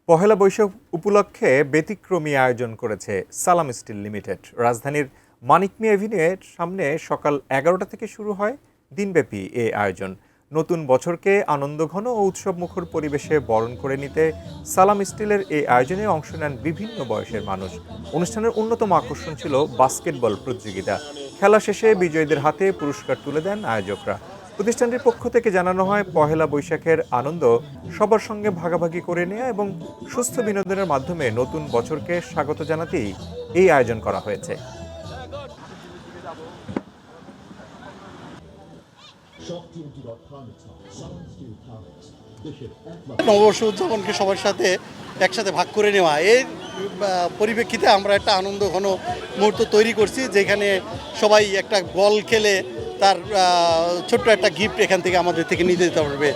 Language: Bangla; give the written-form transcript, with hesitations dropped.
পহেলা বৈশাখ উপলক্ষে ব্যতিক্রমী আয়োজন করেছে সালাম স্টিল লিমিটেড। রাজধানীর মানিক মিয়া এভিনিউয়ের সামনে সকাল 11টা থেকে শুরু হয় দিনব্যাপী এই আয়োজন। নতুন বছরকে আনন্দঘন ও উৎসবমুখর পরিবেশে বরণ করে নিতে সালাম স্টিলের এই আয়োজনে অংশ নেন বিভিন্ন বয়সের মানুষ। অনুষ্ঠানের অন্যতম আকর্ষণ ছিল বাস্কেটবল প্রতিযোগিতা। খেলা শেষে বিজয়ীদের হাতে পুরস্কার তুলে দেন আয়োজকরা। প্রতিষ্ঠানটির পক্ষ থেকে জানানো হয়, পহেলা বৈশাখের আনন্দ সবার সঙ্গে ভাগাভাগি করে নেওয়া এবং সুস্থ বিনোদনের মাধ্যমে নতুন বছরকে স্বাগত জানাতেই এই আয়োজন করা হয়েছে। নববর্ষ উদযাপনকে সবার সাথে একসাথে ভাগ করে নেওয়া, এর পরিপ্রেক্ষিতে আমরা একটা আনন্দ ঘন মুহূর্ত তৈরি করছি, যেখানে সবাই একটা বল খেলে তার ছোট্ট একটা গিফট এখান থেকে আমাদের থেকে নিতে দিতে পারবে।